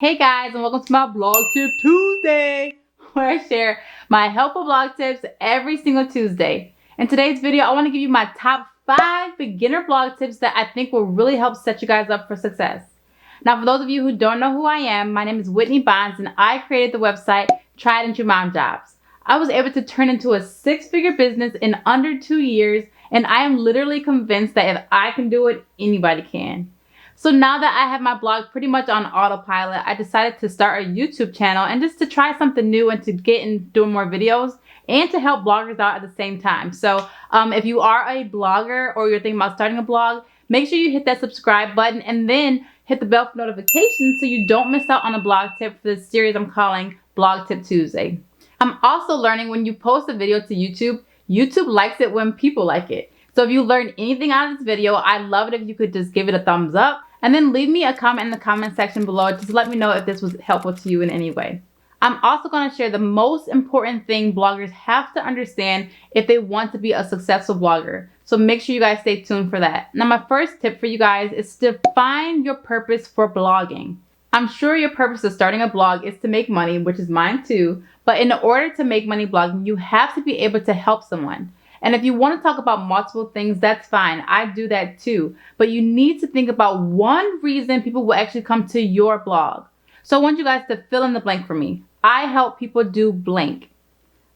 Hey guys, and welcome to my Blog Tip Tuesday, where I share my helpful blog tips every single Tuesday. In today's video, I want to give you my top 5 beginner blog tips that I think will really help set you guys up for success. Now, for those of you who don't know who I am, my name is Whitney Bonds, and I created the website Tried and True Mom Jobs. I was able to turn into a 6-figure business in under 2 years, and I am literally convinced that if I can do it, anybody can. So now that I have my blog pretty much on autopilot, I decided to start a YouTube channel and just to try something new and to get in doing more videos and to help bloggers out at the same time. So if you are a blogger or you're thinking about starting a blog, make sure you hit that subscribe button and then hit the bell for notifications so you don't miss out on a blog tip for this series I'm calling Blog Tip Tuesday. I'm also learning when you post a video to YouTube, YouTube likes it when people like it. So if you learned anything out of this video, I'd love it if you could just give it a thumbs up. And then leave me a comment in the comment section below. Just let me know if this was helpful to you in any way. I'm also going to share the most important thing bloggers have to understand if they want to be a successful blogger. So make sure you guys stay tuned for that. Now, my first tip for you guys is to find your purpose for blogging. I'm sure your purpose of starting a blog is to make money, which is mine too. But in order to make money blogging, you have to be able to help someone. And if you want to talk about multiple things, that's fine. I do that too. But you need to think about one reason people will actually come to your blog. So I want you guys to fill in the blank for me. I help people do blank.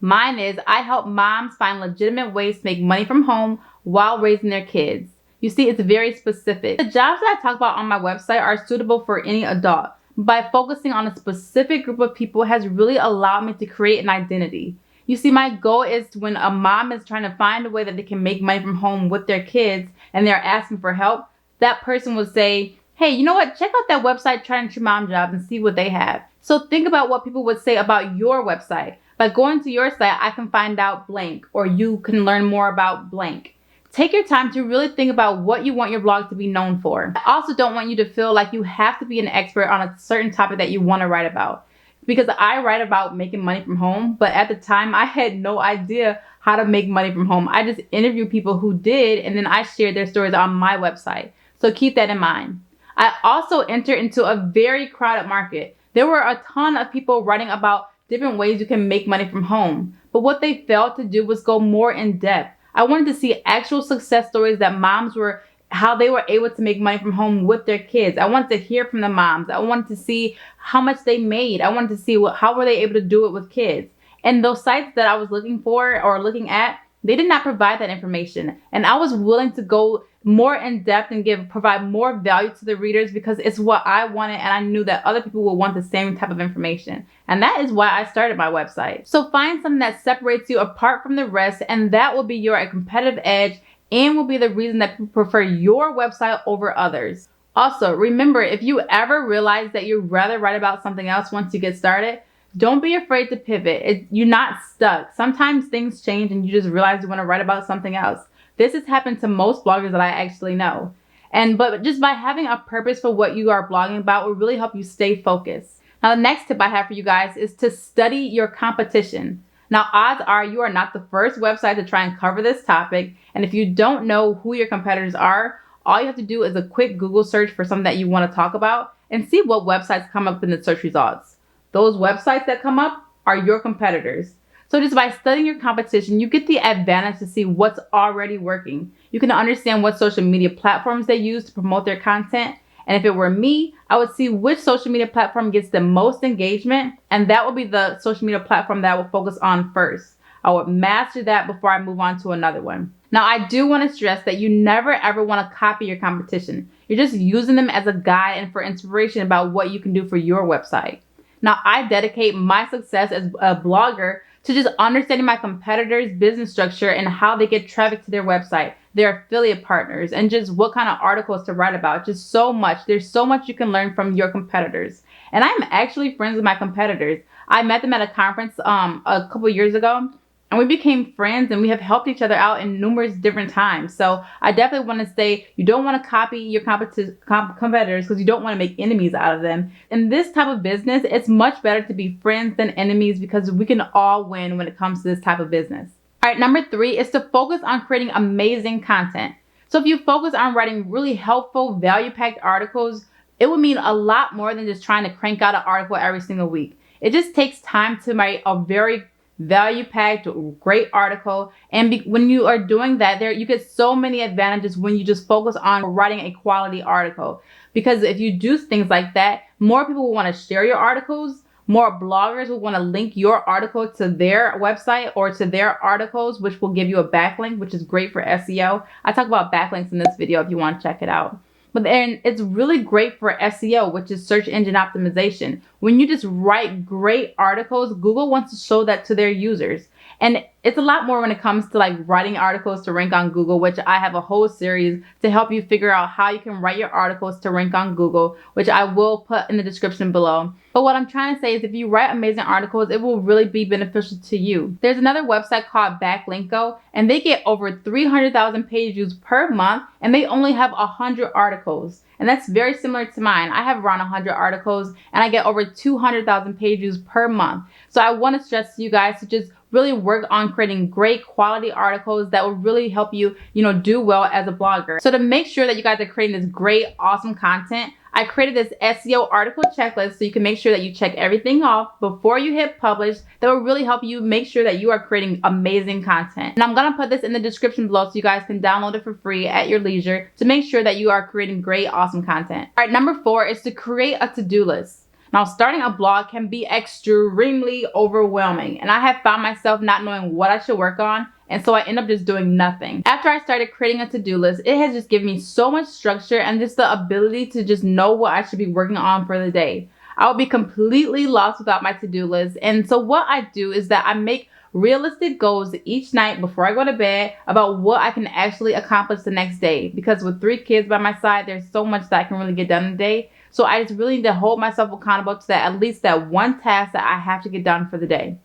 Mine is I help moms find legitimate ways to make money from home while raising their kids. You see, it's very specific. The jobs that I talk about on my website are suitable for any adult. By focusing on a specific group of people has really allowed me to create an identity. You see, my goal is when a mom is trying to find a way that they can make money from home with their kids and they're asking for help, that person will say, hey, you know what? Check out that website, Tried and True Mom Jobs, and see what they have. So think about what people would say about your website. By going to your site, I can find out blank, or you can learn more about blank. Take your time to really think about what you want your blog to be known for. I also don't want you to feel like you have to be an expert on a certain topic that you want to write about. Because I write about making money from home, but at the time I had no idea how to make money from home. I just interviewed people who did, and then I shared their stories on my website. So keep that in mind. I also entered into a very crowded market. There were a ton of people writing about different ways you can make money from home. But what they failed to do was go more in depth. I wanted to see actual success stories that moms were how they were able to make money from home with their kids. I wanted to hear from the moms. I wanted to see how much they made. I wanted to see how were they able to do it with kids. And those sites that I was looking for or looking at, they did not provide that information. And I was willing to go more in depth and provide more value to the readers because it's what I wanted, and I knew that other people will want the same type of information. And that is why I started my website. So find something that separates you apart from the rest, and that will be your competitive edge and will be the reason that people prefer your website over others. Also, remember, if you ever realize that you'd rather write about something else once you get started, don't be afraid to pivot. You're not stuck. Sometimes things change and you just realize you want to write about something else. This has happened to most bloggers that I actually know. But just by having a purpose for what you are blogging about will really help you stay focused. Now, the next tip I have for you guys is to study your competition. Now, odds are you are not the first website to try and cover this topic. And if you don't know who your competitors are, all you have to do is a quick Google search for something that you want to talk about and see what websites come up in the search results. Those websites that come up are your competitors. So just by studying your competition, you get the advantage to see what's already working. You can understand what social media platforms they use to promote their content. And if it were me, I would see which social media platform gets the most engagement, and that would be the social media platform that I would focus on first. I would master that before I move on to another one. Now, I do want to stress that you never ever want to copy your competition. You're just using them as a guide and for inspiration about what you can do for your website. Now, I dedicate my success as a blogger to just understanding my competitors' business structure and how they get traffic to their website, their affiliate partners, and just what kind of articles to write about. Just so much. There's so much you can learn from your competitors. And I'm actually friends with my competitors. I met them at a conference a couple years ago, and we became friends, and we have helped each other out in numerous different times. So I definitely want to say you don't want to copy your competitors because you don't want to make enemies out of them. In this type of business, it's much better to be friends than enemies because we can all win when it comes to this type of business. All right, number 3 is to focus on creating amazing content. So if you focus on writing really helpful, value-packed articles, it would mean a lot more than just trying to crank out an article every single week. It just takes time to write a very value-packed, great article. And when you are doing that, you get so many advantages when you just focus on writing a quality article. Because if you do things like that, more people will want to share your articles. More bloggers will want to link your article to their website or to their articles, which will give you a backlink, which is great for SEO. I talk about backlinks in this video if you want to check it out. But then it's really great for SEO, which is search engine optimization. When you just write great articles, Google wants to show that to their users. And it's a lot more when it comes to like writing articles to rank on Google, which I have a whole series to help you figure out how you can write your articles to rank on Google, which I will put in the description below. But what I'm trying to say is if you write amazing articles, it will really be beneficial to you. There's another website called Backlinko, and they get over 300,000 page views per month, and they only have 100 articles. And that's very similar to mine. I have around 100 articles, and I get over 200,000 page views per month. So I want to stress to you guys to just really work on creating great quality articles that will really help you, do well as a blogger. So to make sure that you guys are creating this great, awesome content, I created this SEO article checklist so you can make sure that you check everything off before you hit publish. That will really help you make sure that you are creating amazing content. And I'm going to put this in the description below so you guys can download it for free at your leisure to make sure that you are creating great, awesome content. All right, number 4 is to create a to-do list. Now, starting a blog can be extremely overwhelming, and I have found myself not knowing what I should work on, and so I end up just doing nothing. After I started creating a to-do list, it has just given me so much structure and just the ability to just know what I should be working on for the day. I would be completely lost without my to-do list, and so what I do is that I make realistic goals each night before I go to bed about what I can actually accomplish the next day. Because with 3 kids by my side, there's so much that I can really get done in a day. So I just really need to hold myself accountable to that, at least that one task that I have to get done for the day.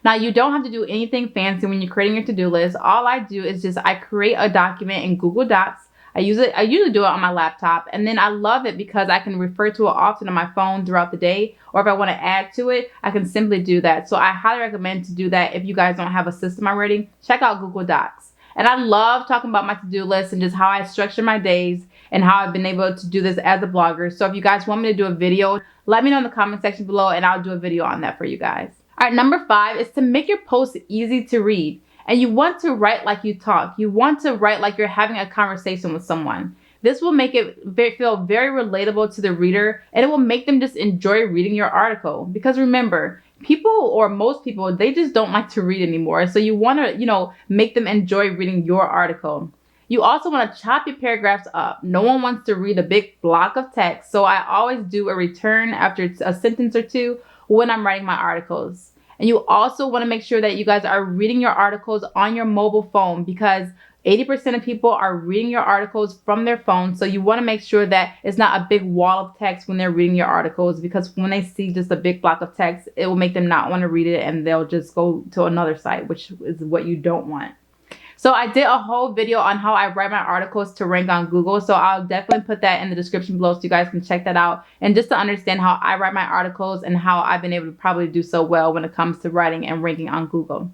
Now, you don't have to do anything fancy when you're creating your to-do list. All I do is I create a document in Google Docs. I usually do it on my laptop, and then I love it because I can refer to it often on my phone throughout the day, or if I want to add to it, I can simply do that. So I highly recommend to do that if you guys don't have a system already. Check out Google Docs. And I love talking about my to-do list and just how I structure my days and how I've been able to do this as a blogger. So if you guys want me to do a video, let me know in the comment section below and I'll do a video on that for you guys. All right, number 5 is to make your posts easy to read. And you want to write like you talk. You want to write like you're having a conversation with someone. This will make it feel very relatable to the reader, and it will make them just enjoy reading your article. Because remember, people, or most people, they just don't like to read anymore. So you want to, make them enjoy reading your article. You also want to chop your paragraphs up. No one wants to read a big block of text, so I always do a return after a sentence or two when I'm writing my articles. And you also want to make sure that you guys are reading your articles on your mobile phone, because 80% of people are reading your articles from their phone. So you want to make sure that it's not a big wall of text when they're reading your articles, because when they see just a big block of text, it will make them not want to read it and they'll just go to another site, which is what you don't want. So I did a whole video on how I write my articles to rank on Google. So I'll definitely put that in the description below so you guys can check that out. And just to understand how I write my articles and how I've been able to probably do so well when it comes to writing and ranking on Google.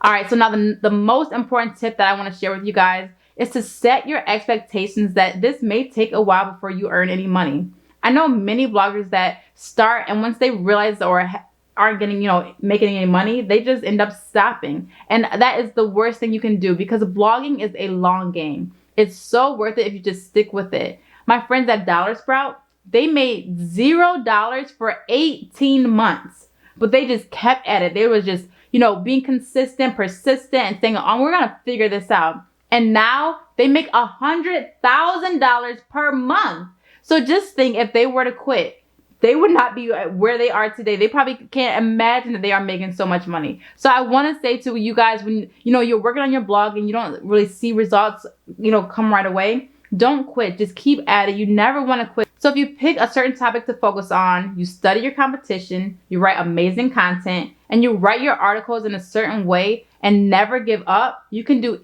All right, so now the most important tip that I want to share with you guys is to set your expectations that this may take a while before you earn any money. I know many bloggers that start, and once they realize or aren't getting, making any money, they just end up stopping. And that is the worst thing you can do, because blogging is a long game. It's so worth it if you just stick with it. My friends at Dollar Sprout, they made $0 for 18 months, but they just kept at it. They was just, being consistent, persistent, and saying, oh, we're going to figure this out. And now they make $100,000 per month. So just think, if they were to quit, they would not be where they are today. They probably can't imagine that they are making so much money. So I want to say to you guys, when you're working on your blog and you don't really see results, come right away, don't quit. Just keep at it. You never want to quit. So if you pick a certain topic to focus on, you study your competition, you write amazing content, and you write your articles in a certain way and never give up, you can't do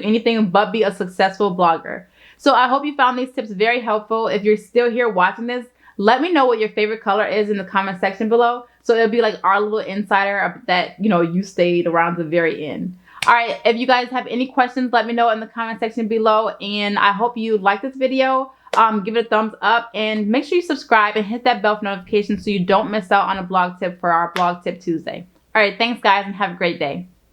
anything but be a successful blogger. So I hope you found these tips very helpful. If you're still here watching this, let me know what your favorite color is in the comment section below. So it'll be like our little insider that, you stayed around the very end. All right, if you guys have any questions, let me know in the comment section below. And I hope you like this video. give it a thumbs up, and make sure you subscribe and hit that bell for notifications so you don't miss out on a blog tip for our Blog Tip Tuesday. All right, thanks guys, and have a great day.